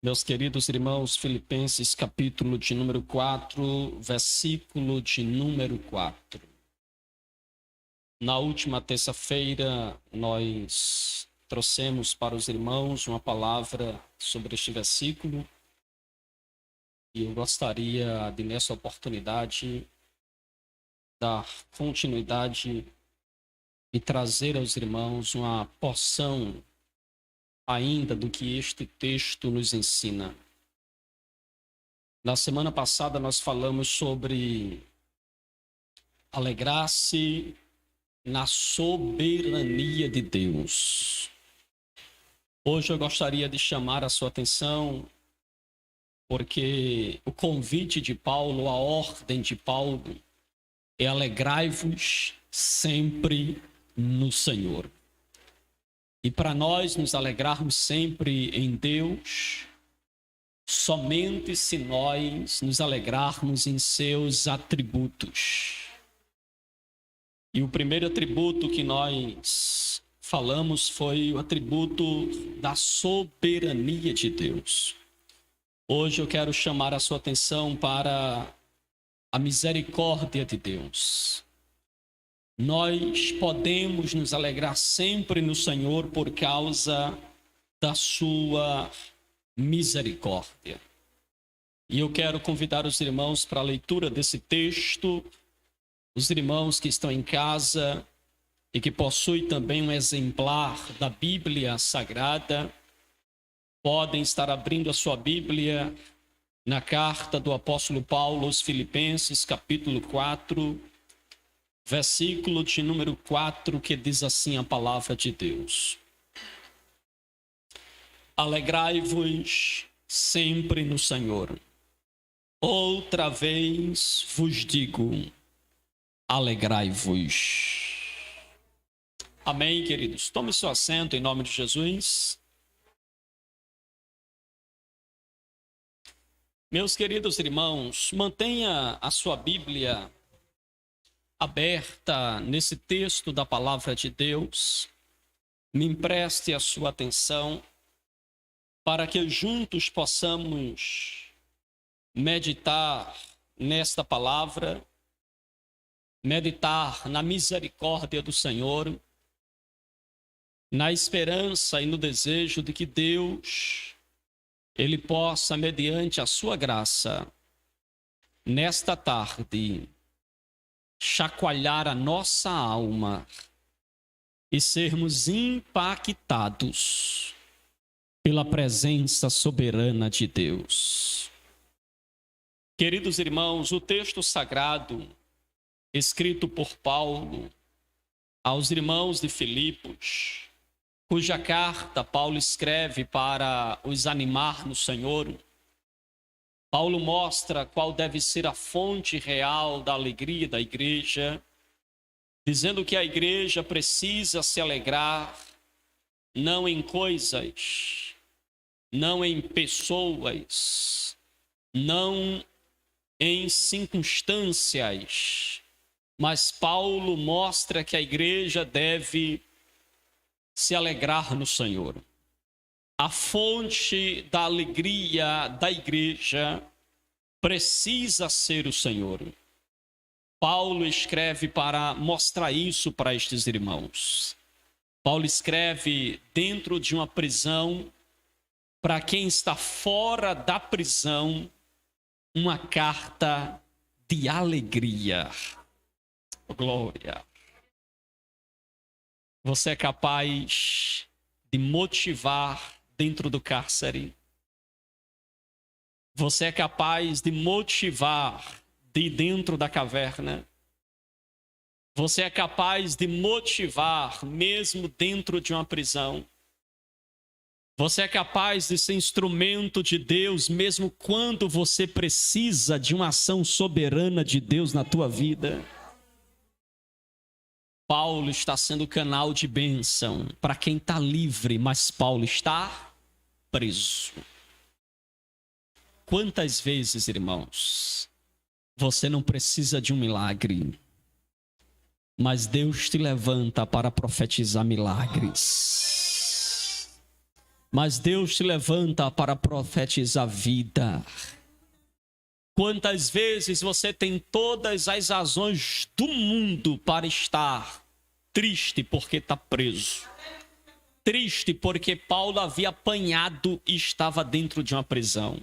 Meus queridos irmãos, Filipenses, capítulo de número 4, versículo de número 4. Na última terça-feira, nós trouxemos para os irmãos uma palavra sobre este versículo e eu gostaria de, nessa oportunidade, dar continuidade e trazer aos irmãos uma porção ainda do que este texto nos ensina. Na semana passada nós falamos sobre alegrar-se na soberania de Deus. Hoje eu gostaria de chamar a sua atenção porque o convite de Paulo, a ordem de Paulo é alegrai-vos sempre no Senhor. E para nós nos alegrarmos sempre em Deus, somente se nós nos alegrarmos em seus atributos. E o primeiro atributo que nós falamos foi o atributo da soberania de Deus. Hoje eu quero chamar a sua atenção para a misericórdia de Deus. Nós podemos nos alegrar sempre no Senhor por causa da sua misericórdia. E eu quero convidar os irmãos para a leitura desse texto, os irmãos que estão em casa e que possuem também um exemplar da Bíblia Sagrada, podem estar abrindo a sua Bíblia na carta do apóstolo Paulo aos Filipenses, capítulo 4, versículo de número 4, que diz assim a palavra de Deus: Alegrai-vos sempre no Senhor. Outra vez vos digo, alegrai-vos. Amém, queridos? Tome seu assento em nome de Jesus. Meus queridos irmãos, mantenha a sua Bíblia aberta nesse texto da palavra de Deus. Me empreste a sua atenção para que juntos possamos meditar nesta palavra, meditar na misericórdia do Senhor, na esperança e no desejo de que Deus, Ele possa, mediante a sua graça, nesta tarde, chacoalhar a nossa alma e sermos impactados pela presença soberana de Deus. Queridos irmãos, o texto sagrado escrito por Paulo aos irmãos de Filipos, cuja carta Paulo escreve para os animar no Senhor, Paulo mostra qual deve ser a fonte real da alegria da igreja, dizendo que a igreja precisa se alegrar não em coisas, não em pessoas, não em circunstâncias, mas Paulo mostra que a igreja deve se alegrar no Senhor. A fonte da alegria da igreja precisa ser o Senhor. Paulo escreve para mostrar isso para estes irmãos. Paulo escreve dentro de uma prisão, para quem está fora da prisão, uma carta de alegria. Glória. Você é capaz de motivar dentro do cárcere? Você é capaz de motivar de dentro da caverna? Você é capaz de motivar mesmo dentro de uma prisão? Você é capaz de ser instrumento de Deus mesmo quando você precisa de uma ação soberana de Deus na tua vida? Paulo está sendo canal de bênção para quem está livre, mas Paulo está preso. Quantas vezes, irmãos, você não precisa de um milagre, mas Deus te levanta para profetizar milagres. mas Deus te levanta para profetizar vida. Quantas vezes você tem todas as razões do mundo para estar triste porque está preso. Triste porque Paulo havia apanhado e estava dentro de uma prisão.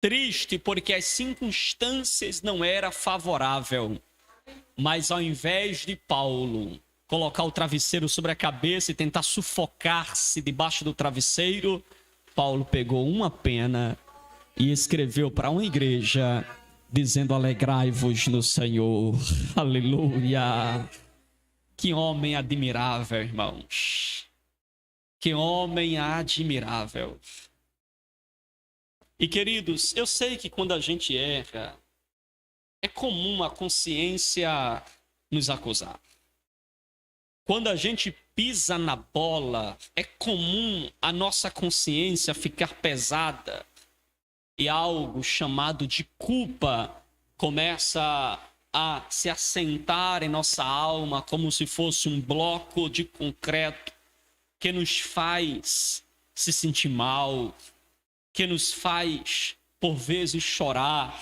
Triste porque as circunstâncias não eram favoráveis. Mas ao invés de Paulo colocar o travesseiro sobre a cabeça e tentar sufocar-se debaixo do travesseiro, Paulo pegou uma pena e escreveu para uma igreja dizendo: alegrai-vos no Senhor. Aleluia. Que homem admirável, irmãos. Que homem admirável. E queridos, eu sei que quando a gente erra, é comum a consciência nos acusar. Quando a gente pisa na bola, é comum a nossa consciência ficar pesada e algo chamado de culpa começa a se assentar em nossa alma como se fosse um bloco de concreto que nos faz se sentir mal, que nos faz, por vezes, chorar,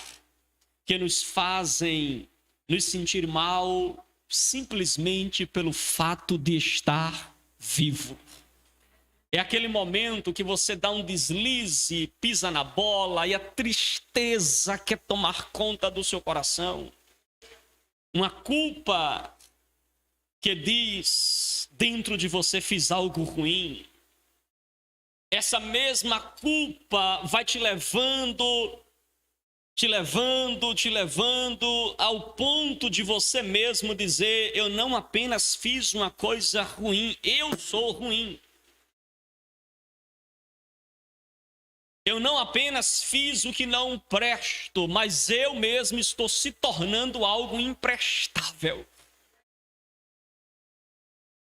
que nos fazem nos sentir mal simplesmente pelo fato de estar vivo. É aquele momento que você dá um deslize, pisa na bola e a tristeza quer tomar conta do seu coração. Uma culpa que diz dentro de você: fiz algo ruim. Essa mesma culpa vai te levando ao ponto de você mesmo dizer: eu não apenas fiz uma coisa ruim, eu sou ruim. Eu não apenas fiz o que não presto, mas eu mesmo estou se tornando algo imprestável.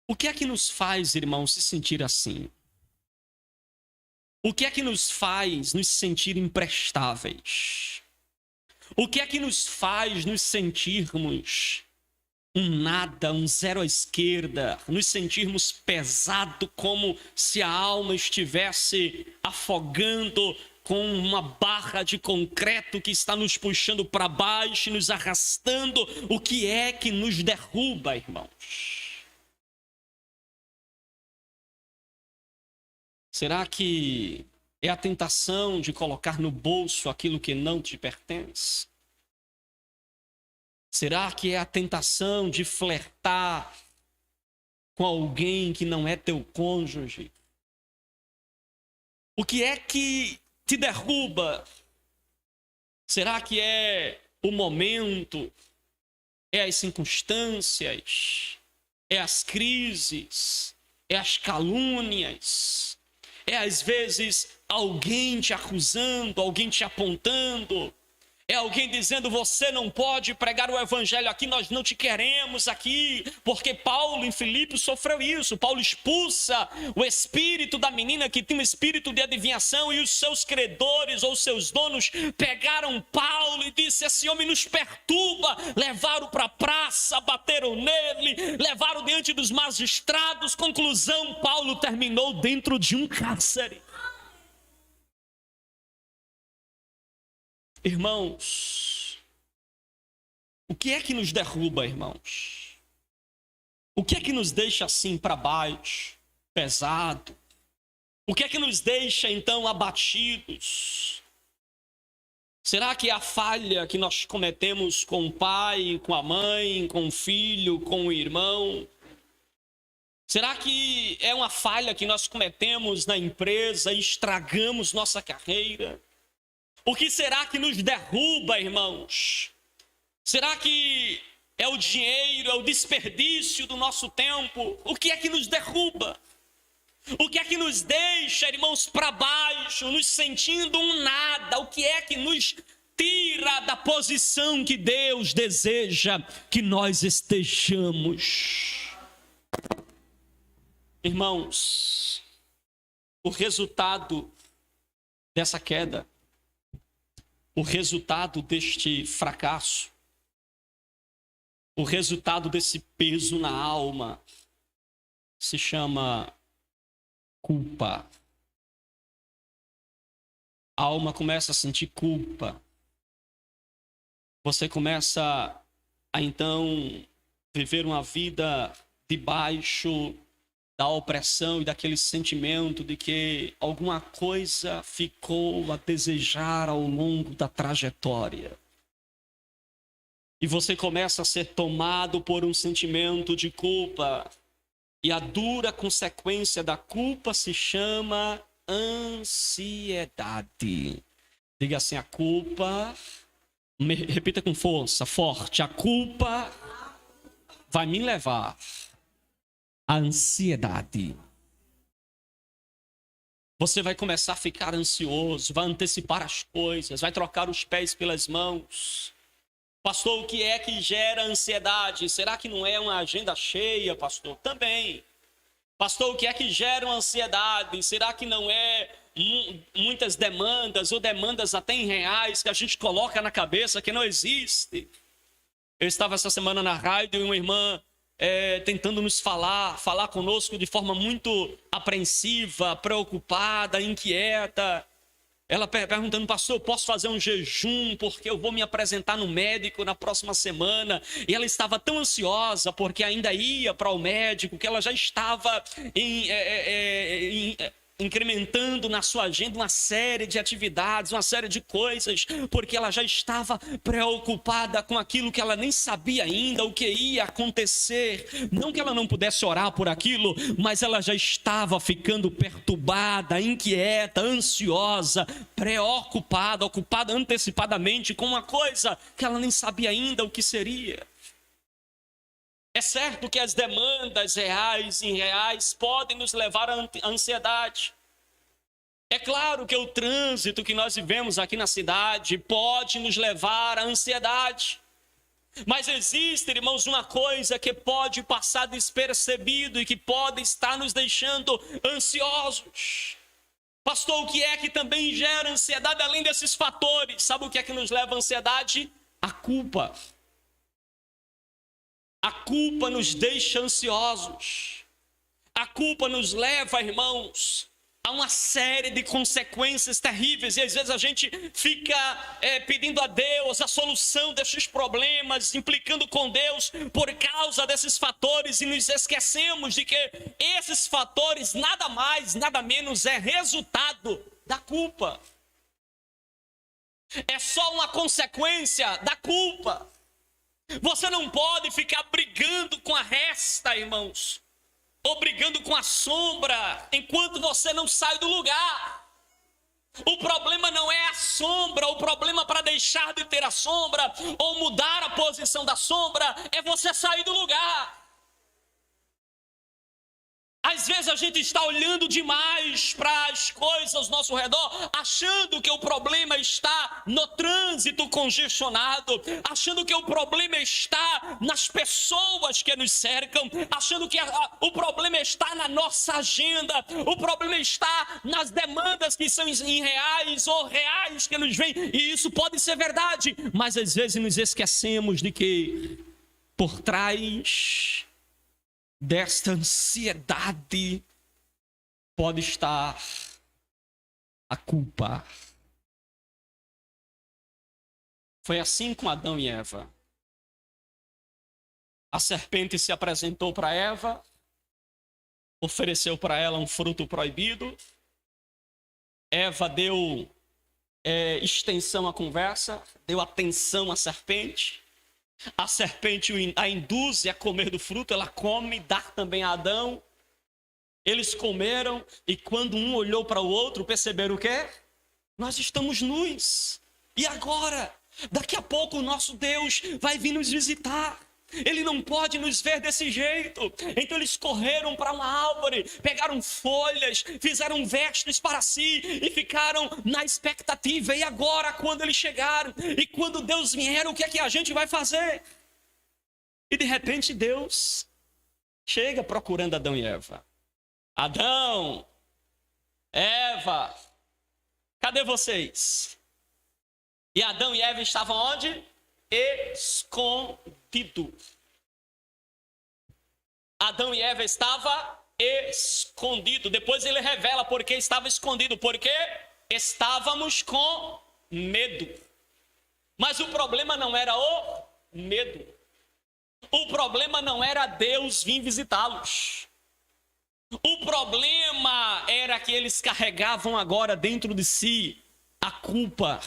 O que é que nos faz, irmãos, se sentir assim? O que é que nos faz nos sentir imprestáveis? O que é que nos faz nos sentirmos um nada, um zero à esquerda, nos sentirmos pesado como se a alma estivesse afogando com uma barra de concreto que está nos puxando para baixo e nos arrastando? O que é que nos derruba, irmãos? Será que é a tentação de colocar no bolso aquilo que não te pertence? Será que é a tentação de flertar com alguém que não é teu cônjuge? O que é que te derruba? Será que é o momento? É as circunstâncias? É as crises? É as calúnias? É às vezes alguém te acusando, alguém te apontando? É alguém dizendo: você não pode pregar o evangelho aqui, nós não te queremos aqui, porque Paulo em Filipos sofreu isso. Paulo expulsa o espírito da menina que tinha um espírito de adivinhação, e os seus credores ou seus donos pegaram Paulo e disse: esse homem nos perturba. Levaram para a praça, bateram nele, levaram diante dos magistrados. Conclusão: Paulo terminou dentro de um cárcere. Irmãos, o que é que nos derruba, irmãos? O que é que nos deixa assim para baixo, pesado? O que é que nos deixa então abatidos? Será que é a falha que nós cometemos com o pai, com a mãe, com o filho, com o irmão? Será que é uma falha que nós cometemos na empresa e estragamos nossa carreira? O que será que nos derruba, irmãos? Será que é o dinheiro, é o desperdício do nosso tempo? O que é que nos derruba? O que é que nos deixa, irmãos, para baixo, nos sentindo um nada? O que é que nos tira da posição que Deus deseja que nós estejamos? Irmãos, o resultado dessa queda, o resultado deste fracasso, o resultado desse peso na alma, se chama culpa. a alma começa a sentir culpa. Você começa a então viver uma vida debaixo da opressão e daquele sentimento de que alguma coisa ficou a desejar ao longo da trajetória. E você começa a ser tomado por um sentimento de culpa. E a dura consequência da culpa se chama ansiedade. Diga assim, a culpa, repita com força, forte, a culpa vai me levar à ansiedade. Você vai começar a ficar ansioso, vai antecipar as coisas, vai trocar os pés pelas mãos. Pastor, o que é que gera ansiedade? Será que não é uma agenda cheia, pastor? Também. Pastor, o que é que gera uma ansiedade? Será que não é muitas demandas ou demandas até em reais que a gente coloca na cabeça que não existe? Eu estava essa semana na rádio e uma irmã tentando nos falar conosco de forma muito apreensiva, preocupada, inquieta. Ela perguntando, pastor, eu posso fazer um jejum porque eu vou me apresentar no médico na próxima semana? E ela estava tão ansiosa porque ainda ia para o médico que ela já estava incrementando na sua agenda uma série de atividades, uma série de coisas, porque ela já estava preocupada com aquilo que ela nem sabia ainda, o que ia acontecer. Não que ela não pudesse orar por aquilo, mas ela já estava ficando perturbada, inquieta, ansiosa, preocupada, ocupada antecipadamente com uma coisa que ela nem sabia ainda o que seria. É certo que as demandas reais e irreais podem nos levar à ansiedade. É claro que o trânsito que nós vivemos aqui na cidade pode nos levar à ansiedade. Mas existe, irmãos, uma coisa que pode passar despercebido e que pode estar nos deixando ansiosos. Pastor, o que é que também gera ansiedade além desses fatores? Sabe o que é que nos leva à ansiedade? A culpa. A culpa nos deixa ansiosos. A culpa nos leva, irmãos, a uma série de consequências terríveis. E às vezes a gente fica pedindo a Deus a solução desses problemas, implicando com Deus por causa desses fatores. E nos esquecemos de que esses fatores nada mais, nada menos é resultado da culpa. É só uma consequência da culpa. Você não pode ficar brigando com a resta, irmãos, ou brigando com a sombra, enquanto você não sai do lugar. O problema não é a sombra, o problema para deixar de ter a sombra, ou mudar a posição da sombra, é você sair do lugar. Às vezes a gente está olhando demais para as coisas ao nosso redor, achando que o problema está no trânsito congestionado, achando que o problema está nas pessoas que nos cercam, achando que o problema está na nossa agenda, o problema está nas demandas que são irreais ou reais que nos vêm, e isso pode ser verdade, mas às vezes nos esquecemos de que por trás desta ansiedade pode estar a culpa. Foi assim com Adão e Eva. A serpente se apresentou para Eva, ofereceu para ela um fruto proibido. Eva deu extensão à conversa, deu atenção à serpente. A serpente a induz a comer do fruto, ela come, dá também a Adão. Eles comeram e quando um olhou para o outro, perceberam o quê? Nós estamos nus. E agora? Daqui a pouco o nosso Deus vai vir nos visitar. Ele não pode nos ver desse jeito. Então eles correram para uma árvore, pegaram folhas, fizeram vestes para si e ficaram na expectativa. E agora, quando eles chegaram e quando Deus vier, o que é que a gente vai fazer? E de repente Deus chega procurando Adão e Eva. Adão, Eva, cadê vocês? E Adão e Eva estavam onde? Escondido. Adão e Eva estavam escondidos. Depois ele revela por que estava escondido. Por quê? estávamos com medo. Mas o problema não era o medo. O problema não era Deus vir visitá-los. O problema era que eles carregavam agora dentro de si a culpa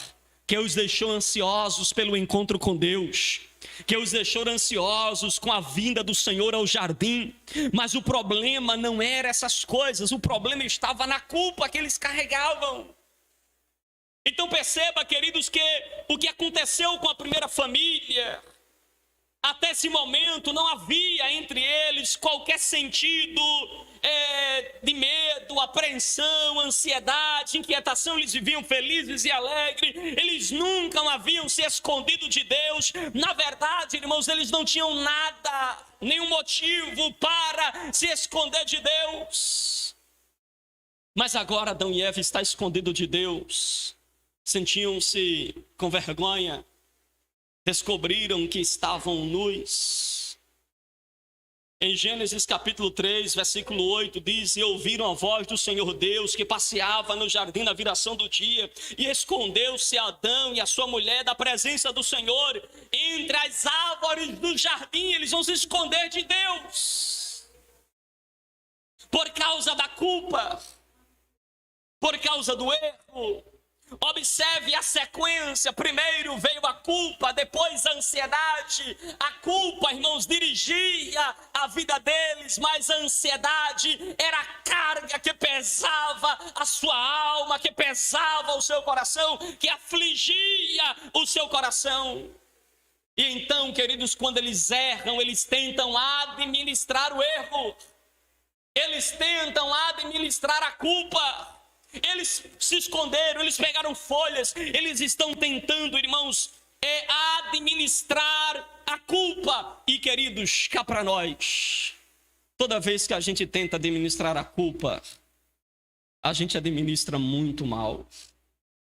que os deixou ansiosos pelo encontro com Deus, que os deixou ansiosos com a vinda do Senhor ao jardim. Mas o problema não era essas coisas, o problema estava na culpa que eles carregavam. Então perceba, queridos, que o que aconteceu com a primeira família, até esse momento não havia entre eles qualquer sentido de medo, apreensão, ansiedade, inquietação. Eles viviam felizes e alegres, eles nunca haviam se escondido de Deus. Na verdade, irmãos, eles não tinham nada, nenhum motivo para se esconder de Deus. Mas agora Adão e Eva estão escondidos de Deus, sentiam-se com vergonha, descobriram que estavam nus. Em Gênesis capítulo 3, versículo 8, diz: e ouviram a voz do Senhor Deus, que passeava no jardim na viração do dia, e escondeu-se Adão e a sua mulher da presença do Senhor entre as árvores do jardim. Eles vão se esconder de Deus por causa da culpa, por causa do erro. Observe a sequência: primeiro veio a culpa, depois a ansiedade. A culpa, irmãos, dirigia a vida deles, mas a ansiedade era a carga que pesava a sua alma, que pesava o seu coração, que afligia o seu coração. E então, queridos, quando eles erram, eles tentam administrar o erro, eles tentam administrar a culpa. Eles se esconderam, eles pegaram folhas, eles estão tentando, irmãos, administrar a culpa. E, queridos, cá para nós, toda vez que a gente tenta administrar a culpa, a gente administra muito mal.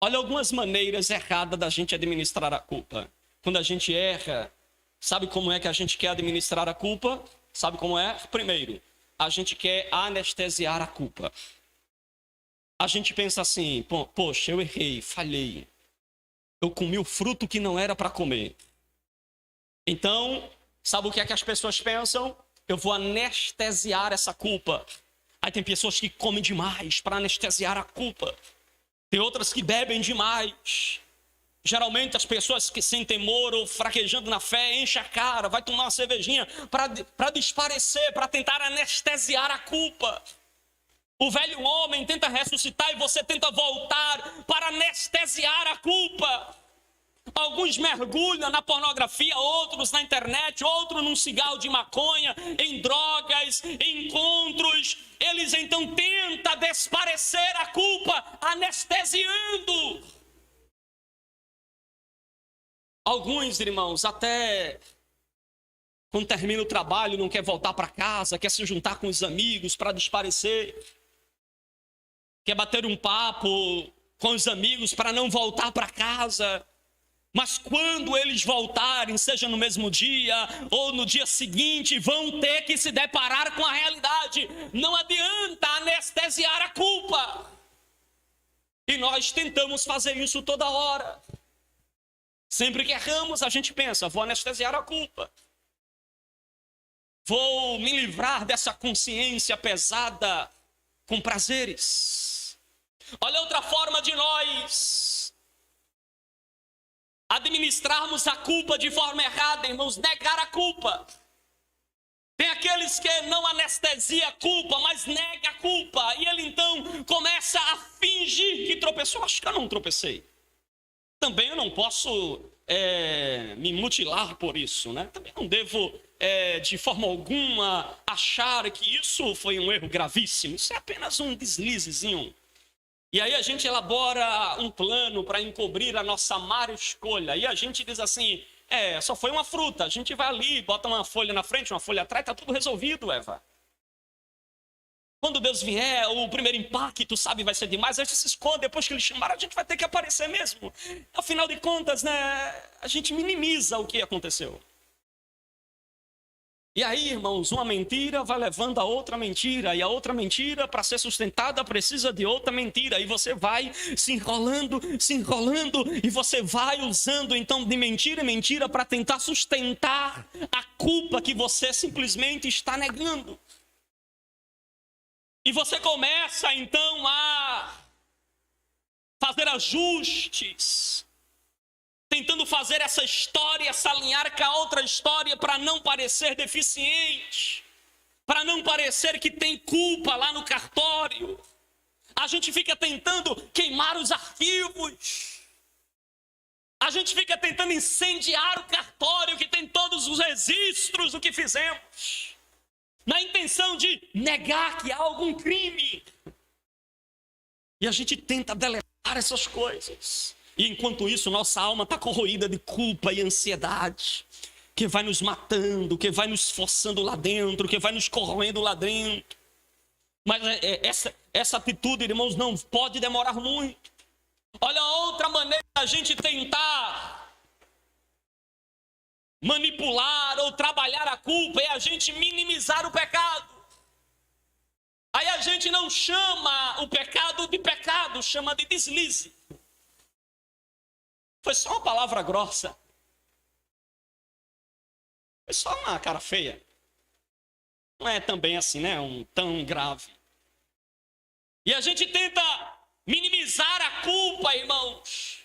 Olha algumas maneiras erradas da gente administrar a culpa. Quando a gente erra, sabe como é que a gente quer administrar a culpa? Sabe como é? Primeiro, a gente quer anestesiar a culpa. A gente pensa assim: poxa, eu errei, falhei, eu comi o fruto que não era para comer. Então, sabe o que é que as pessoas pensam? Eu vou anestesiar essa culpa. Aí tem pessoas que comem demais para anestesiar a culpa. Tem outras que bebem demais. Geralmente as pessoas que sem temor ou fraquejando na fé, enchem a cara, vai tomar uma cervejinha para desaparecer, para tentar anestesiar a culpa. O velho homem tenta ressuscitar e você tenta voltar para anestesiar a culpa. Alguns mergulham na pornografia, outros na internet, outros num cigarro de maconha, em drogas, em encontros. Eles então tentam desaparecer a culpa, anestesiando. Alguns, irmãos, até quando termina o trabalho, não quer voltar para casa, quer se juntar com os amigos para desaparecer. Quer bater um papo com os amigos para não voltar para casa. Mas quando eles voltarem, seja no mesmo dia ou no dia seguinte, vão ter que se deparar com a realidade. Não adianta anestesiar a culpa. E nós tentamos fazer isso toda hora. Sempre que erramos, a gente pensa: vou anestesiar a culpa. Vou me livrar dessa consciência pesada com prazeres. Olha outra forma de nós administrarmos a culpa de forma errada, irmãos: negar a culpa. Tem aqueles que não anestesia a culpa, mas nega a culpa. E ele então começa a fingir que tropeçou. Acho que eu não tropecei. Também eu não posso me mutilar por isso, né? Também não devo, de forma alguma, achar que isso foi um erro gravíssimo. Isso é apenas um deslizezinho. E aí a gente elabora um plano para encobrir a nossa má escolha. E a gente diz assim: só foi uma fruta. A gente vai ali, bota uma folha na frente, uma folha atrás, está tudo resolvido, Eva. Quando Deus vier, o primeiro impacto, sabe, vai ser demais. A gente se esconde, depois que ele chamar, a gente vai ter que aparecer mesmo. Afinal de contas, né, a gente minimiza o que aconteceu. E aí, irmãos, uma mentira vai levando a outra mentira, e a outra mentira, para ser sustentada, precisa de outra mentira, e você vai se enrolando, e você vai usando então de mentira em mentira para tentar sustentar a culpa que você simplesmente está negando. E você começa então a fazer ajustes, tentando fazer essa história se alinhar com a outra história para não parecer deficiente, para não parecer que tem culpa lá no cartório. A gente fica tentando queimar os arquivos. A gente fica tentando incendiar o cartório que tem todos os registros do que fizemos, na intenção de negar que há algum crime. E a gente tenta deletar essas coisas. E enquanto isso, nossa alma está corroída de culpa e ansiedade, que vai nos matando, que vai nos forçando lá dentro, que vai nos corroendo lá dentro. Mas essa atitude, irmãos, não pode demorar muito. Olha, outra maneira da gente tentar manipular ou trabalhar a culpa é a gente minimizar o pecado. Aí a gente não chama o pecado de pecado, chama de deslize. Foi só uma palavra grossa. Foi só uma cara feia. Não é também assim, né? Tão grave. E a gente tenta minimizar a culpa, irmãos,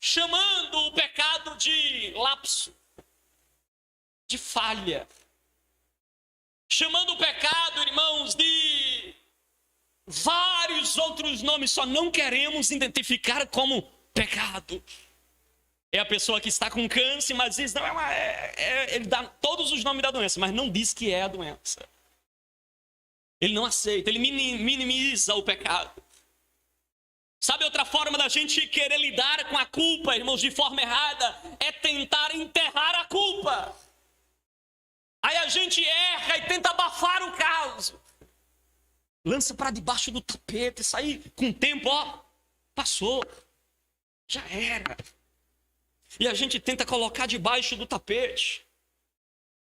chamando o pecado de lapso, de falha. Chamando o pecado, irmãos, de vários outros nomes. Só não queremos identificar como pecado. É a pessoa que está com câncer, mas diz, não, ele dá todos os nomes da doença, mas não diz que é a doença. Ele não aceita, ele minimiza o pecado. Sabe outra forma da gente querer lidar com a culpa, irmãos, de forma errada? É tentar enterrar a culpa. Aí a gente erra e tenta abafar o caso. Lança para debaixo do tapete, isso aí com o tempo, passou, já era. E a gente tenta colocar debaixo do tapete.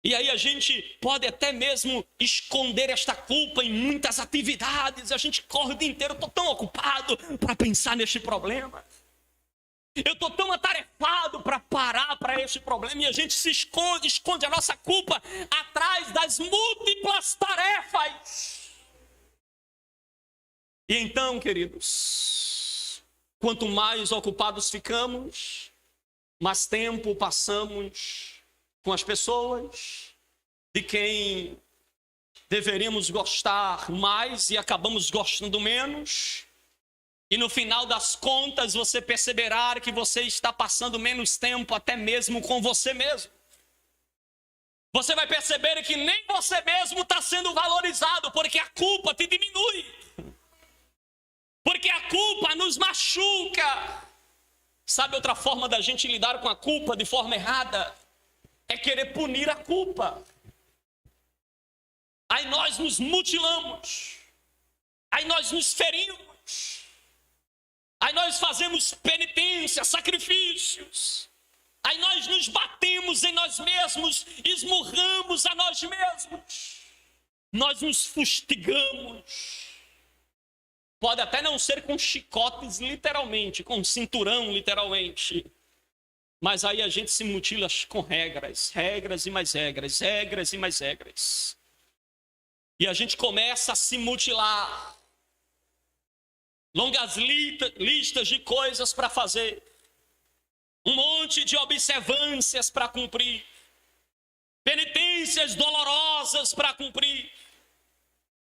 E aí a gente pode até mesmo esconder esta culpa em muitas atividades. A gente corre o dia inteiro, estou tão ocupado para pensar neste problema. Eu estou tão atarefado para parar para este problema. E a gente se esconde a nossa culpa atrás das múltiplas tarefas. E então, queridos, quanto mais ocupados ficamos, mais tempo passamos com as pessoas de quem deveríamos gostar mais e acabamos gostando menos. E no final das contas você perceberá que você está passando menos tempo até mesmo com você mesmo. Você vai perceber que nem você mesmo está sendo valorizado, porque a culpa te diminui. Porque a culpa nos machuca. Sabe outra forma da gente lidar com a culpa de forma errada? É querer punir a culpa. Aí nós nos mutilamos. Aí nós nos ferimos. Aí nós fazemos penitência, sacrifícios. Aí nós nos batemos em nós mesmos, esmurramos a nós mesmos. Nós nos fustigamos. Pode até não ser com chicotes literalmente, com cinturão literalmente. Mas aí a gente se mutila com regras e mais regras, regras e mais regras. E a gente começa a se mutilar. Longas listas de coisas para fazer. Um monte de observâncias para cumprir. Penitências dolorosas para cumprir.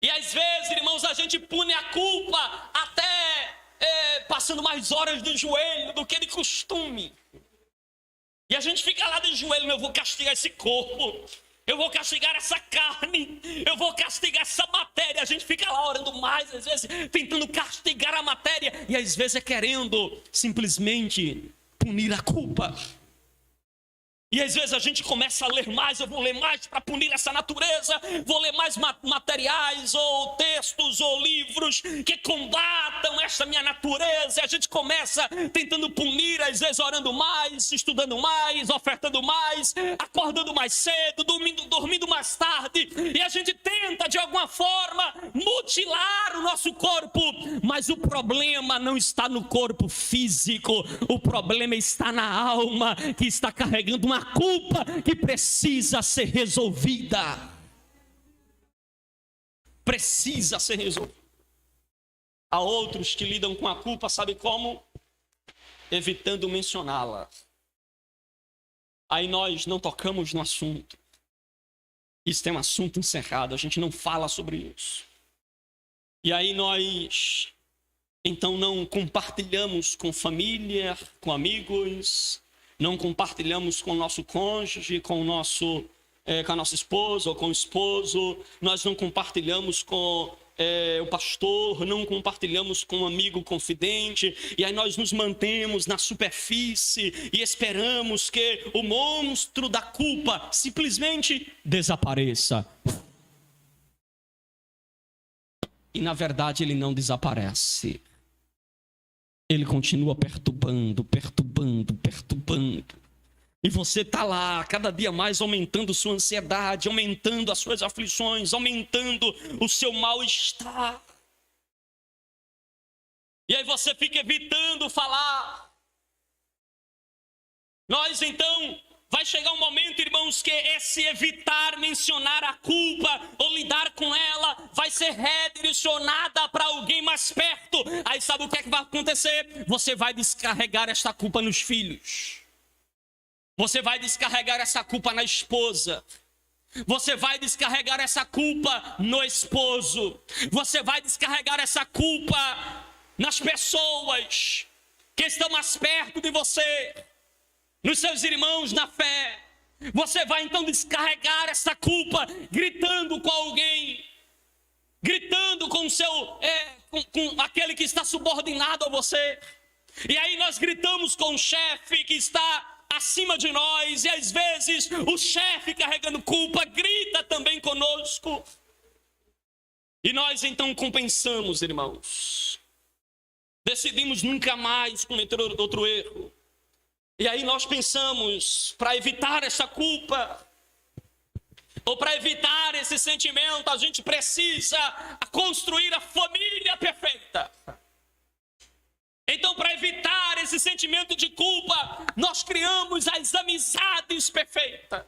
E às vezes, irmãos, a gente pune a culpa até passando mais horas de joelho do que de costume. E a gente fica lá de joelho, eu vou castigar esse corpo, eu vou castigar essa carne, eu vou castigar essa matéria. A gente fica lá orando mais, às vezes tentando castigar a matéria, e às vezes é querendo simplesmente punir a culpa. E às vezes a gente começa a ler mais, eu vou ler mais para punir essa natureza, vou ler mais materiais ou textos ou livros que combatem matam esta minha natureza. E a gente começa tentando punir, às vezes orando mais, estudando mais, ofertando mais, acordando mais cedo, dormindo mais tarde. E a gente tenta, de alguma forma, mutilar o nosso corpo. Mas o problema não está no corpo físico. O problema está na alma, que está carregando uma culpa que precisa ser resolvida. Precisa ser resolvido. Há outros que lidam com a culpa, sabe como? Evitando mencioná-la. Aí nós não tocamos no assunto. Isso é um assunto encerrado, a gente não fala sobre isso. E aí nós, então, não compartilhamos com família, com amigos, não compartilhamos com o nosso cônjuge, com a nossa esposa ou com o esposo, nós não compartilhamos com o pastor, não compartilhamos com um amigo confidente, e aí nós nos mantemos na superfície e esperamos que o monstro da culpa simplesmente desapareça. E na verdade ele não desaparece. Ele continua perturbando. E você está lá, cada dia mais aumentando sua ansiedade, aumentando as suas aflições, aumentando o seu mal-estar. E aí você fica evitando falar. Nós então, vai chegar um momento, irmãos, que esse evitar mencionar a culpa ou lidar com ela vai ser redirecionada para alguém mais perto. Aí sabe o que é que vai acontecer? Você vai descarregar esta culpa nos filhos. Você vai descarregar essa culpa na esposa. Você vai descarregar essa culpa no esposo. Você vai descarregar essa culpa nas pessoas que estão mais perto de você, nos seus irmãos na fé. Você vai então descarregar essa culpa gritando com alguém, gritando com com aquele que está subordinado a você. E aí nós gritamos com o chefe que está acima de nós, e às vezes o chefe carregando culpa grita também conosco. E nós então compensamos, irmãos. Decidimos nunca mais cometer outro erro. E aí nós pensamos, para evitar essa culpa, ou para evitar esse sentimento, a gente precisa construir a família perfeita. Então, para evitar esse sentimento de culpa, nós criamos as amizades perfeitas.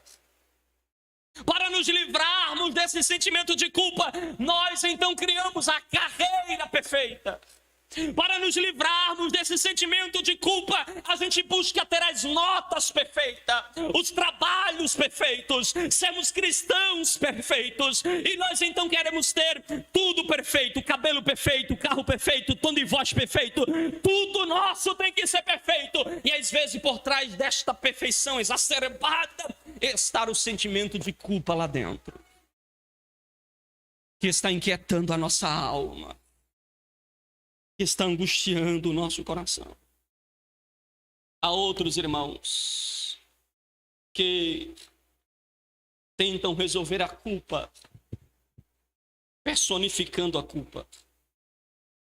Para nos livrarmos desse sentimento de culpa, nós então criamos a carreira perfeita. Para nos livrarmos desse sentimento de culpa, a gente busca ter as notas perfeitas, os trabalhos perfeitos, sermos cristãos perfeitos. E nós então queremos ter tudo perfeito, cabelo perfeito, carro perfeito, tom de voz perfeito. Tudo nosso tem que ser perfeito. E às vezes por trás desta perfeição exacerbada está o sentimento de culpa lá dentro, que está inquietando a nossa alma, que está angustiando o nosso coração. Há outros irmãos que tentam resolver a culpa personificando a culpa.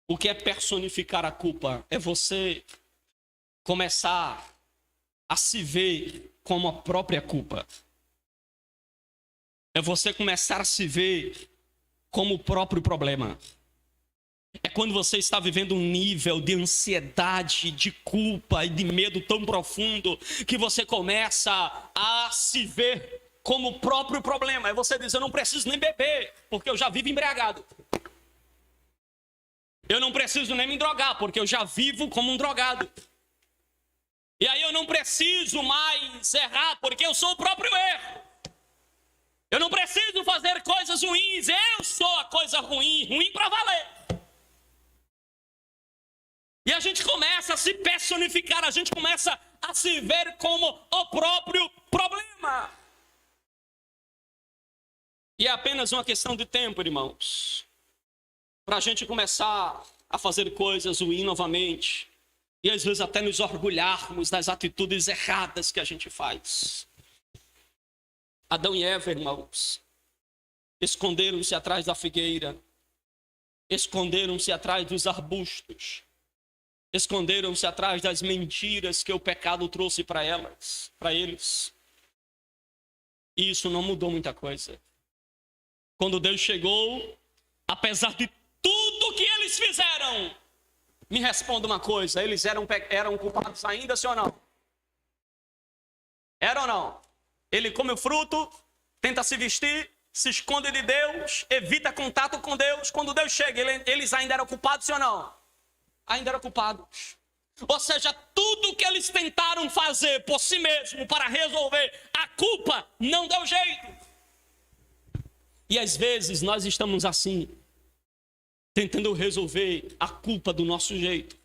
O que é personificar a culpa? É você começar a se ver como a própria culpa. É você começar a se ver como o próprio problema. É quando você está vivendo um nível de ansiedade, de culpa e de medo tão profundo que você começa a se ver como o próprio problema. É você diz, eu não preciso nem beber, porque eu já vivo embriagado. Eu não preciso nem me drogar, porque eu já vivo como um drogado. E aí eu não preciso mais errar, porque eu sou o próprio erro. Eu não preciso fazer coisas ruins, eu sou a coisa ruim, ruim para valer. E a gente começa a se personificar, a gente começa a se ver como o próprio problema. E é apenas uma questão de tempo, irmãos, para a gente começar a fazer coisas ruins novamente. E às vezes até nos orgulharmos das atitudes erradas que a gente faz. Adão e Eva, irmãos, esconderam-se atrás da figueira. esconderam-se atrás dos arbustos, esconderam-se atrás das mentiras que o pecado trouxe para eles. E isso não mudou muita coisa. Quando Deus chegou, apesar de tudo que eles fizeram, me responda uma coisa, eles eram culpados ainda, sim ou não? Eram ou não? Ele come o fruto, tenta se vestir, se esconde de Deus, evita contato com Deus. Quando Deus chega, eles ainda eram culpados, sim ou não? Ainda eram culpados. Ou seja, tudo que eles tentaram fazer por si mesmo para resolver a culpa não deu jeito. E às vezes nós estamos assim, tentando resolver a culpa do nosso jeito.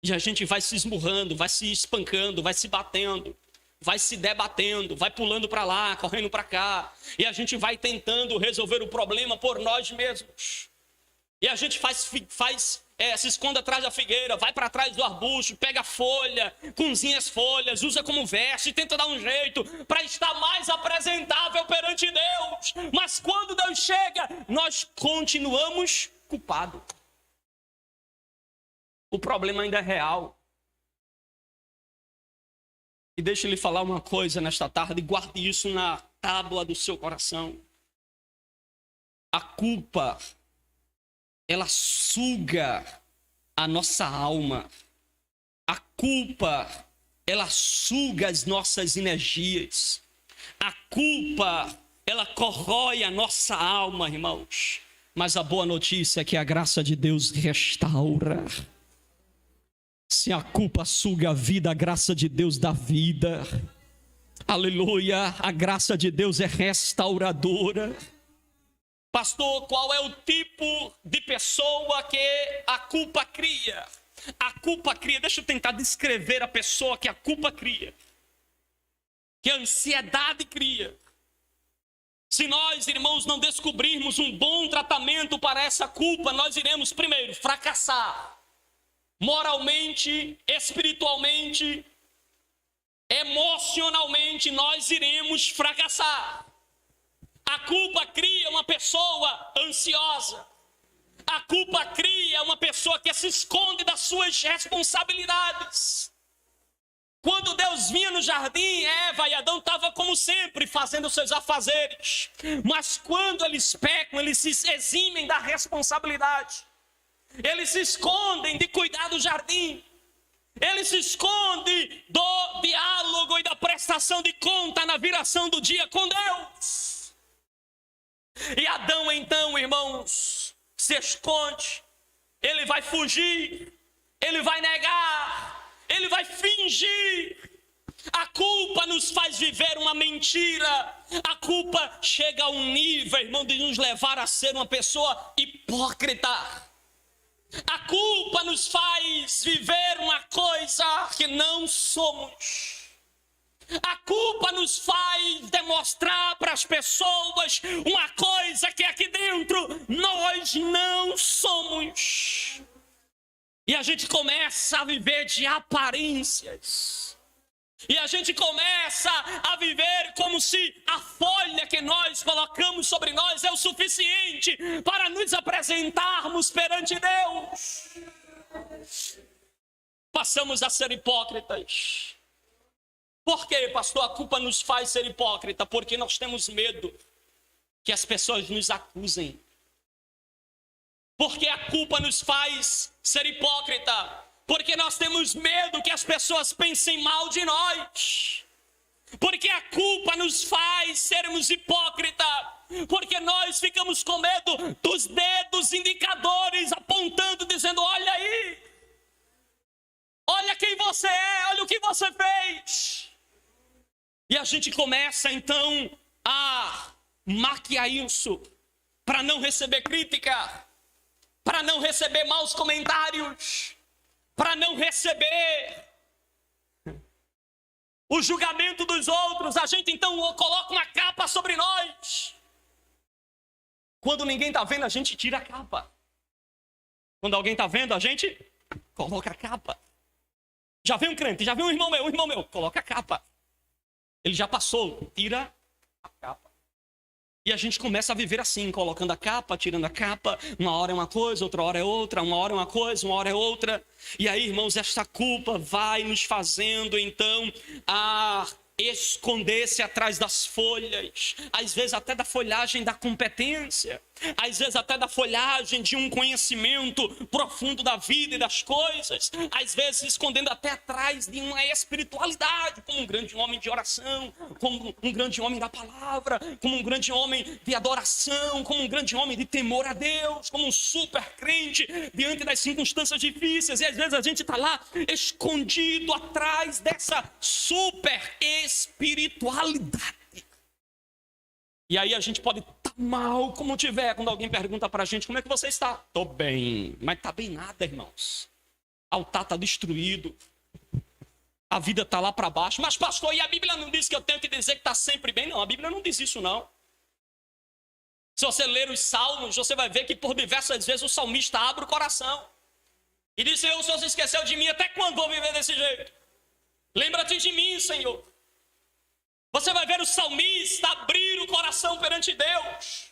E a gente vai se esmurrando, vai se espancando, vai se batendo, vai se debatendo, vai pulando para lá, correndo para cá. E a gente vai tentando resolver o problema por nós mesmos. E a gente se esconde atrás da figueira, vai para trás do arbusto, pega folha, cozinha as folhas, usa como veste, tenta dar um jeito para estar mais apresentável perante Deus. Mas quando Deus chega, nós continuamos culpados. O problema ainda é real. E deixa eu lhe falar uma coisa nesta tarde, guarde isso na tábua do seu coração. A culpa, ela suga a nossa alma. A culpa, ela suga as nossas energias. A culpa, ela corrói a nossa alma, irmãos. Mas a boa notícia é que a graça de Deus restaura. Se a culpa suga a vida, a graça de Deus dá vida. Aleluia, a graça de Deus é restauradora. Pastor, qual é o tipo de pessoa que a culpa cria? A culpa cria, deixa eu tentar descrever a pessoa que a culpa cria. Que a ansiedade cria. Se nós, irmãos, não descobrirmos um bom tratamento para essa culpa, nós iremos primeiro fracassar. Moralmente, espiritualmente, emocionalmente, nós iremos fracassar. A culpa cria uma pessoa ansiosa. A culpa cria uma pessoa que se esconde das suas responsabilidades. Quando Deus vinha no jardim, Eva e Adão estavam como sempre, fazendo seus afazeres. Mas quando eles pecam, eles se eximem da responsabilidade. Eles se escondem de cuidar do jardim. Eles se escondem do diálogo e da prestação de conta na viração do dia com Deus. E Adão então, irmãos, se esconde. Ele vai fugir. Ele vai negar. Ele vai fingir. A culpa nos faz viver uma mentira. A culpa chega a um nível, irmão, de nos levar a ser uma pessoa hipócrita. A culpa nos faz viver uma coisa que não somos. A culpa nos faz demonstrar para as pessoas uma coisa que aqui dentro nós não somos. E a gente começa a viver de aparências. E a gente começa a viver como se a folha que nós colocamos sobre nós é o suficiente para nos apresentarmos perante Deus. Passamos a ser hipócritas. Por quê, pastor? A culpa nos faz ser hipócrita porque nós temos medo que as pessoas nos acusem. Porque a culpa nos faz ser hipócrita porque nós temos medo que as pessoas pensem mal de nós. Porque a culpa nos faz sermos hipócritas. Porque nós ficamos com medo dos dedos indicadores apontando, dizendo: olha aí, olha quem você é, olha o que você fez. E a gente começa então a maquiar isso para não receber crítica, para não receber maus comentários, para não receber o julgamento dos outros. A gente então coloca uma capa sobre nós. Quando ninguém está vendo, a gente tira a capa. Quando alguém está vendo, a gente coloca a capa. Já vem um crente, já vem um irmão meu, coloca a capa. Ele já passou, tira a capa. E a gente começa a viver assim, colocando a capa, tirando a capa. Uma hora é uma coisa, outra hora é outra. Uma hora é uma coisa, uma hora é outra. E aí, irmãos, esta culpa vai nos fazendo, então, a esconder-se atrás das folhas. Às vezes até da folhagem da competência. Às vezes até da folhagem de um conhecimento profundo da vida e das coisas. Às vezes escondendo até atrás de uma espiritualidade, como um grande homem de oração, como um grande homem da palavra, como um grande homem de adoração, como um grande homem de temor a Deus, como um super crente diante das circunstâncias difíceis. E às vezes a gente está lá escondido atrás dessa super espiritualidade. E aí a gente pode estar mal como tiver, quando alguém pergunta para a gente, como é que você está? Estou bem, mas está bem nada, irmãos. O altar está destruído, a vida está lá para baixo. Mas pastor, e a Bíblia não diz que eu tenho que dizer que está sempre bem? Não, a Bíblia não diz isso não. Se você ler os salmos, você vai ver que por diversas vezes o salmista abre o coração e diz, Senhor, o Senhor se esqueceu de mim, até quando vou viver desse jeito? Lembra-te de mim, Senhor. Você vai ver o salmista abrir o coração perante Deus.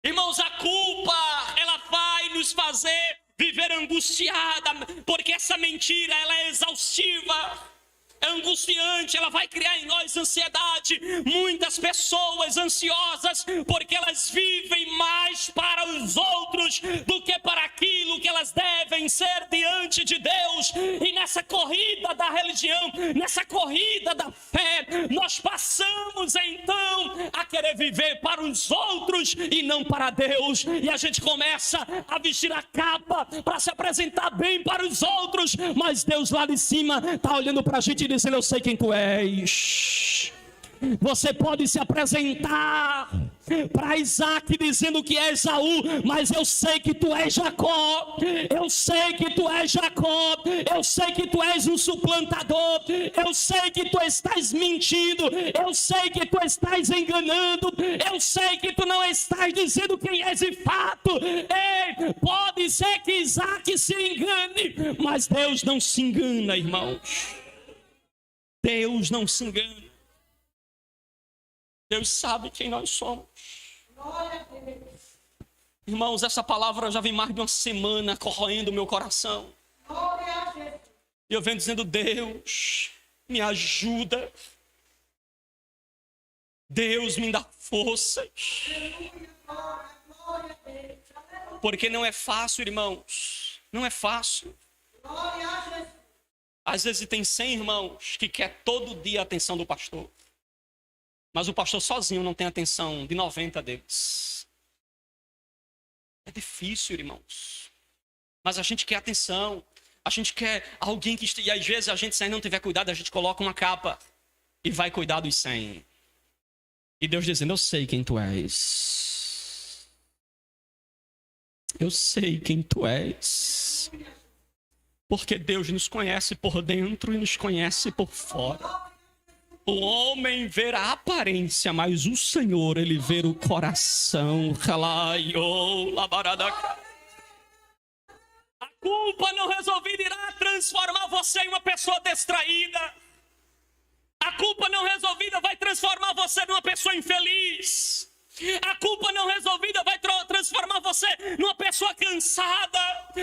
Irmãos, a culpa, ela vai nos fazer viver angustiada, porque essa mentira, ela é exaustiva, é angustiante, ela vai criar em nós ansiedade. Muitas pessoas ansiosas, porque elas vivem mais para os outros do que para aquilo que elas devem ser diante de Deus. E nessa corrida da religião, nessa corrida da fé, nós passamos então a querer viver para os outros e não para Deus. E a gente começa a vestir a capa para se apresentar bem para os outros, mas Deus lá de cima está olhando para a gente e dizendo, eu sei quem tu és. Você pode se apresentar para Isaac dizendo que é Esaú, mas eu sei que tu és Jacó. Eu sei que tu és Jacó. Eu sei que tu és um suplantador. Eu sei que tu estás mentindo. Eu sei que tu estás enganando. Eu sei que tu não estás dizendo quem és de fato. Ei, pode ser que Isaac se engane, mas Deus não se engana, irmãos. Deus não se engana. Deus sabe quem nós somos. Irmãos, essa palavra já vem mais de uma semana corroendo o meu coração. E eu venho dizendo, Deus, me ajuda. Deus, me dá forças. Porque não é fácil, irmãos. Não é fácil. Às vezes tem 100 irmãos que quer todo dia a atenção do pastor. Mas o pastor sozinho não tem atenção de 90 deles. É difícil, irmãos. Mas a gente quer atenção. A gente quer alguém que... E às vezes a gente, se não tiver cuidado, a gente coloca uma capa e vai cuidar dos 100. E Deus dizendo, eu sei quem tu és. Eu sei quem tu és. Porque Deus nos conhece por dentro e nos conhece por fora. O homem vê a aparência, mas o Senhor, Ele vê o coração. A culpa não resolvida irá transformar você em uma pessoa distraída. A culpa não resolvida vai transformar você numa pessoa infeliz. A culpa não resolvida vai transformar você numa pessoa cansada.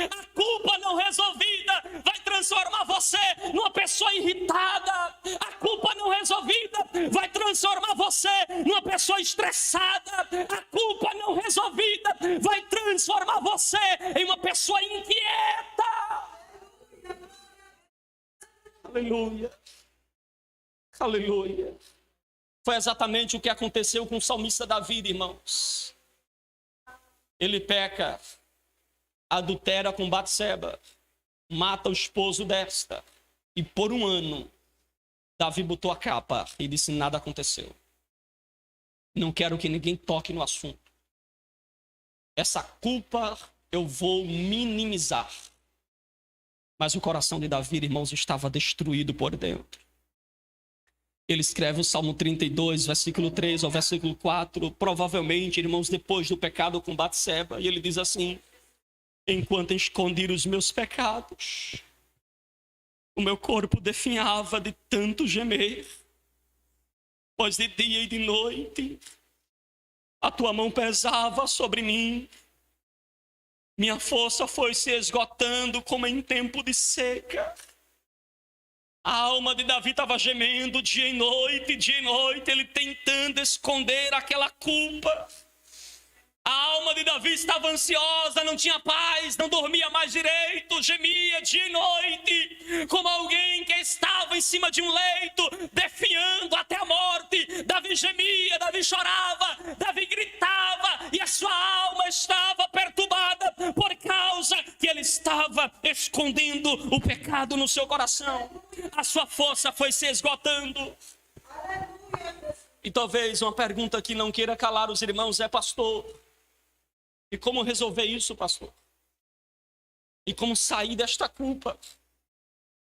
A culpa não resolvida vai transformar você numa pessoa irritada. A culpa não resolvida vai transformar você numa pessoa estressada. A culpa não resolvida vai transformar você em uma pessoa inquieta. Aleluia. Aleluia. Foi exatamente o que aconteceu com o salmista Davi, irmãos. Ele peca, adultera com Batseba, mata o esposo desta. E por um ano, Davi botou a capa e disse, nada aconteceu. Não quero que ninguém toque no assunto. Essa culpa eu vou minimizar. Mas o coração de Davi, irmãos, estava destruído por dentro. Ele escreve o Salmo 32, versículo 3 ao versículo 4, provavelmente, irmãos, depois do pecado com Batseba, e ele diz assim, enquanto escondi os meus pecados, o meu corpo definhava de tanto gemer, pois de dia e de noite A tua mão pesava sobre mim. Minha força foi se esgotando como em tempo de seca. A alma de Davi estava gemendo dia e noite, ele tentando esconder aquela culpa. A alma de Davi estava ansiosa, não tinha paz, não dormia mais direito, gemia dia e noite, como alguém que estava em cima de um leito, definhando até a morte. Davi gemia, Davi chorava, Davi gritava, e a sua alma estava perturbada, por causa que ele estava escondendo o pecado no seu coração. A sua força foi se esgotando. E talvez uma pergunta que não queira calar os irmãos é: pastor, e como resolver isso, pastor? E como sair desta culpa?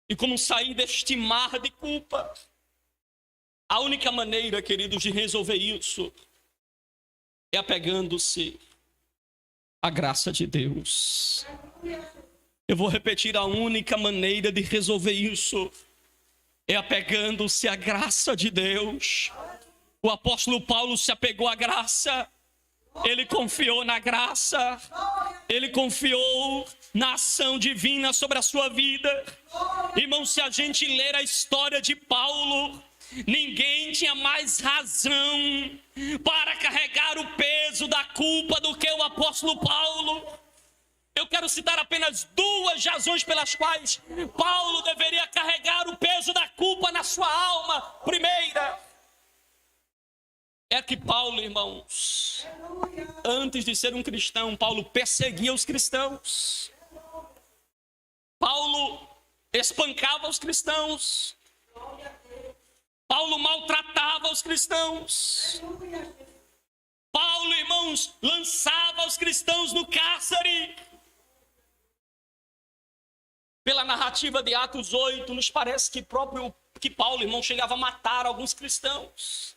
E como sair deste mar de culpa? A única maneira, queridos, de resolver isso é apegando-se à graça de Deus. Eu vou repetir: a única maneira de resolver isso é apegando-se à graça de Deus. O apóstolo Paulo se apegou à graça. Ele confiou na graça, ele confiou na ação divina sobre a sua vida. Irmão, se a gente ler a história de Paulo, ninguém tinha mais razão para carregar o peso da culpa do que o apóstolo Paulo. Eu quero citar apenas duas razões pelas quais Paulo deveria carregar o peso da culpa na sua alma. Primeira, é que Paulo, irmãos, antes de ser um cristão, Paulo perseguia os cristãos. Paulo espancava os cristãos. Paulo maltratava os cristãos. Paulo, irmãos, lançava os cristãos no cárcere. Pela narrativa de Atos 8, nos parece que Paulo, irmão, chegava a matar alguns cristãos.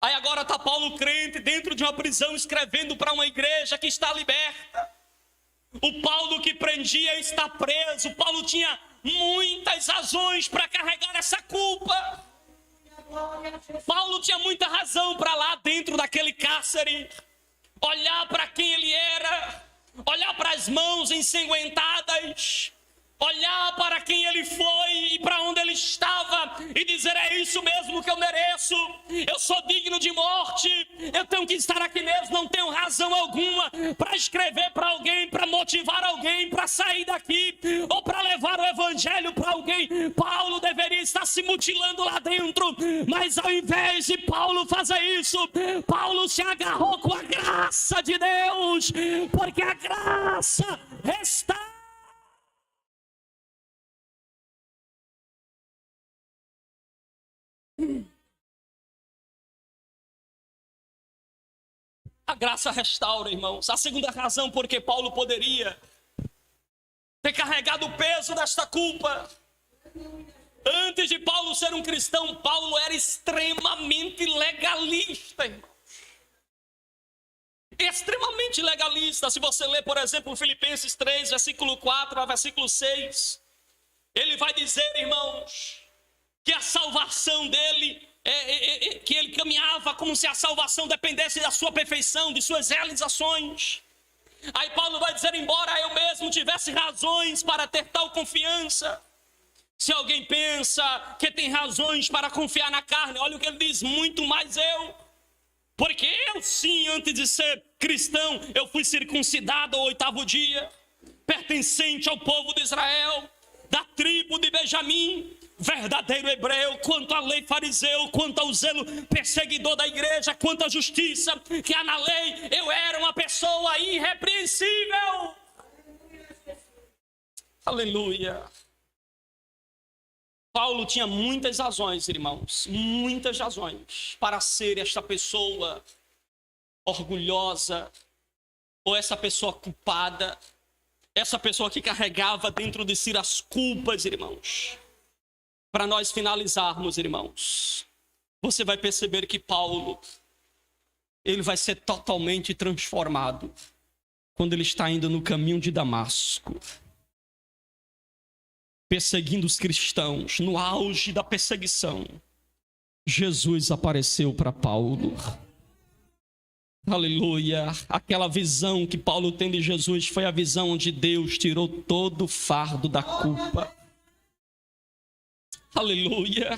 Aí agora está Paulo crente dentro de uma prisão, escrevendo para uma igreja que está liberta. O Paulo que prendia está preso. Paulo tinha muitas razões para carregar essa culpa. Paulo tinha muita razão para lá dentro daquele cárcere olhar para quem ele era, olhar para as mãos ensanguentadas, olhar para quem ele foi e para onde ele estava e dizer: é isso mesmo que eu mereço, eu sou digno de morte, eu tenho que estar aqui mesmo, não tenho razão alguma para escrever para alguém, para motivar alguém, para sair daqui ou para levar o evangelho para alguém. Paulo deveria estar se mutilando lá dentro, mas ao invés de Paulo fazer isso, Paulo se agarrou com a graça de Deus, porque a graça está. A graça restaura, irmãos. A segunda razão porque Paulo poderia ter carregado o peso desta culpa. Antes de Paulo ser um cristão, Paulo era extremamente legalista, irmãos. Extremamente legalista. Se você ler, por exemplo, Filipenses 3, versículo 4 a versículo 6, ele vai dizer, irmãos, que a salvação dele, que ele caminhava como se a salvação dependesse da sua perfeição, de suas realizações. Aí Paulo vai dizer: embora eu mesmo tivesse razões para ter tal confiança. Se alguém pensa que tem razões para confiar na carne, olha o que ele diz: muito mais eu. Porque eu sim, antes de ser cristão, eu fui circuncidado ao 8º dia, pertencente ao povo de Israel, da tribo de Benjamim, verdadeiro hebreu, quanto à lei fariseu, quanto ao zelo perseguidor da igreja, quanto à justiça que há na lei, eu era uma pessoa irrepreensível. Aleluia. Paulo tinha muitas razões, irmãos, muitas razões para ser esta pessoa orgulhosa, ou essa pessoa culpada, essa pessoa que carregava dentro de si as culpas, irmãos. Para nós finalizarmos, irmãos, você vai perceber que Paulo, ele vai ser totalmente transformado quando ele está indo no caminho de Damasco, perseguindo os cristãos. No auge da perseguição, Jesus apareceu para Paulo. Aleluia. Aquela visão que Paulo tem de Jesus foi a visão onde Deus tirou todo o fardo da culpa. Aleluia.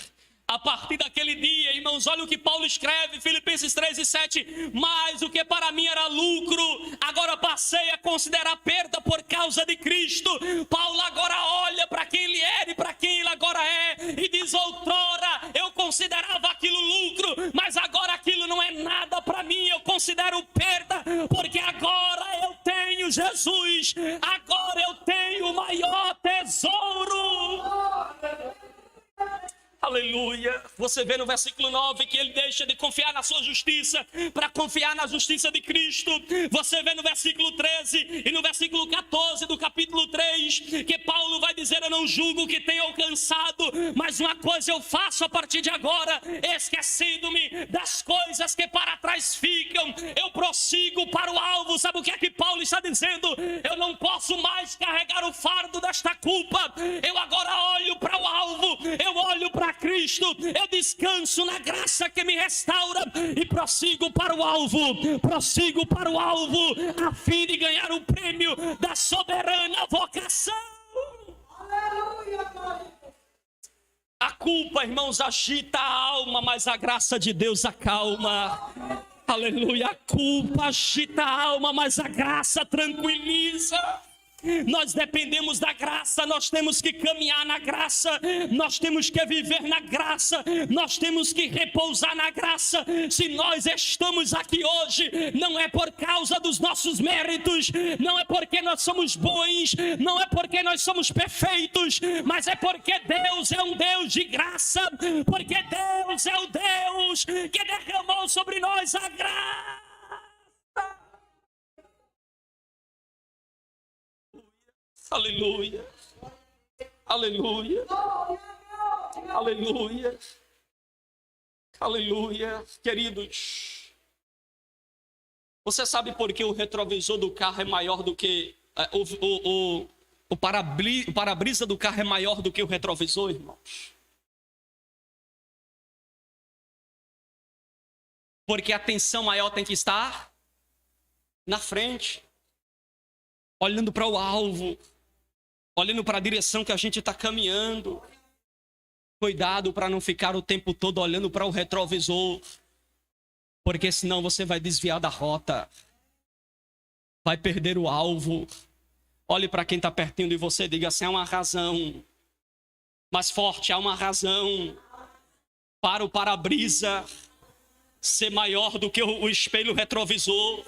A partir daquele dia, irmãos, olha o que Paulo escreve, Filipenses 3:7. Mas o que para mim era lucro, agora passei a considerar perda por causa de Cristo. Paulo agora olha para quem ele era e para quem ele agora é, e diz: outrora eu considerava aquilo lucro, mas agora aquilo não é nada para mim, eu considero perda, porque agora eu tenho Jesus, agora eu tenho o maior tesouro. Aleluia. Você vê no versículo 9 que ele deixa de confiar na sua justiça para confiar na justiça de Cristo. Você vê no versículo 13 e no versículo 14 do capítulo 3 que Paulo vai dizer: eu não julgo que tenha alcançado, mas uma coisa eu faço a partir de agora, esquecendo-me das coisas que para trás ficam, eu prossigo para o alvo. Sabe o que é que Paulo está dizendo? Eu não posso mais carregar o fardo desta culpa, eu agora olho para o alvo, eu olho para Cristo, eu descanso na graça que me restaura e prossigo para o alvo, a fim de ganhar o prêmio da soberana vocação. A culpa, irmãos, agita a alma, mas a graça de Deus acalma. Aleluia. A culpa agita a alma, mas a graça tranquiliza. Nós dependemos da graça, nós temos que caminhar na graça, nós temos que viver na graça, nós temos que repousar na graça. Se nós estamos aqui hoje, não é por causa dos nossos méritos, não é porque nós somos bons, não é porque nós somos perfeitos, mas é porque Deus é um Deus de graça, porque Deus é o Deus que derramou sobre nós a graça. Aleluia, aleluia, aleluia, aleluia. Queridos, você sabe por que o retrovisor do carro é maior do que o para-brisa do carro é maior do que o retrovisor, irmãos? Porque a atenção maior tem que estar na frente, olhando para o alvo, olhando para a direção que a gente está caminhando. Cuidado para não ficar o tempo todo olhando para o retrovisor, porque senão você vai desviar da rota, vai perder o alvo. Olhe para quem está pertinho de você e diga assim: há uma razão, mais forte, há uma razão para o para-brisa ser maior do que o espelho retrovisor.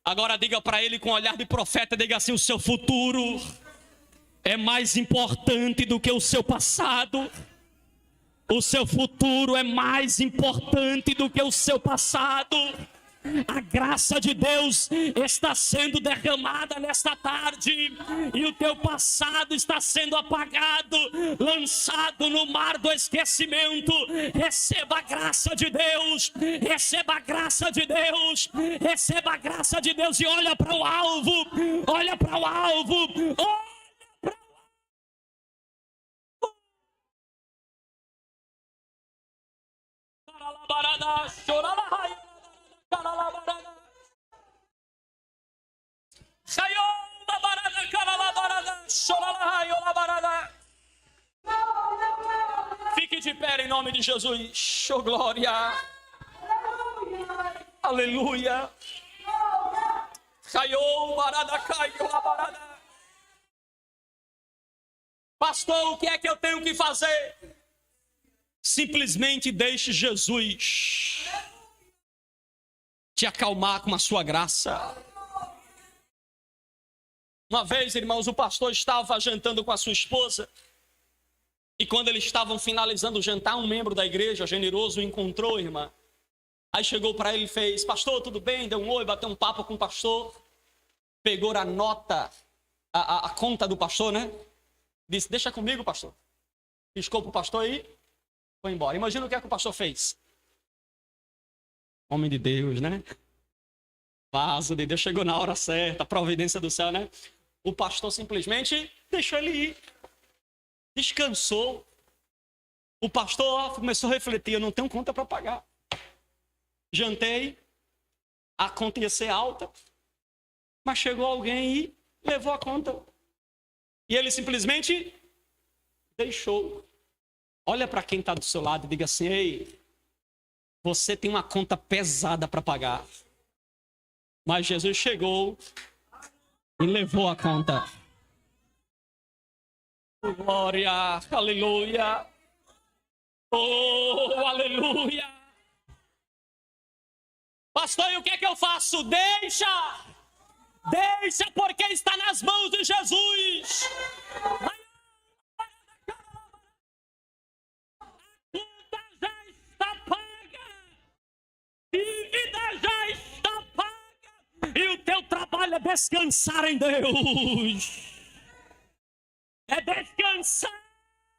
Agora diga para ele com um olhar de profeta, diga assim: o seu futuro é mais importante do que o seu passado. O seu futuro é mais importante do que o seu passado. A graça de Deus está sendo derramada nesta tarde, e o teu passado está sendo apagado, lançado no mar do esquecimento. Receba a graça de Deus, receba a graça de Deus, receba a graça de Deus, e olha para o alvo, olha para o alvo, olha para o alvo. Fique de pé em nome de Jesus. Oh, glória. Aleluia. Pastor, o que é que eu tenho que fazer? Simplesmente deixe Jesus te acalmar com a sua graça. Uma vez, irmãos, o pastor estava jantando com a sua esposa, e quando eles estavam finalizando o jantar, um membro da igreja generoso o encontrou, irmã. Aí chegou para ele e fez: pastor, tudo bem? Deu um oi, bateu um papo com o pastor, pegou a nota, a conta do pastor, né? Disse: deixa comigo, pastor. Piscou para o pastor e foi embora. Imagina o que é que o pastor fez. Homem de Deus, né? Vaso de Deus, chegou na hora certa, providência do céu, né? O pastor simplesmente deixou ele ir. Descansou. O pastor começou a refletir: eu não tenho conta para pagar. jantei, a conta ia ser alta, mas chegou alguém e levou a conta. E ele simplesmente deixou. Olha para quem está do seu lado e diga assim: ei, você tem uma conta pesada para pagar. Mas Jesus chegou e levou a conta. Glória, aleluia. Oh, aleluia. Pastor, e o que é que eu faço? Deixa, porque está nas mãos de Jesus. A conta já está paga, dívida já está paga, e o teu trabalho é descansar em Deus. É descansar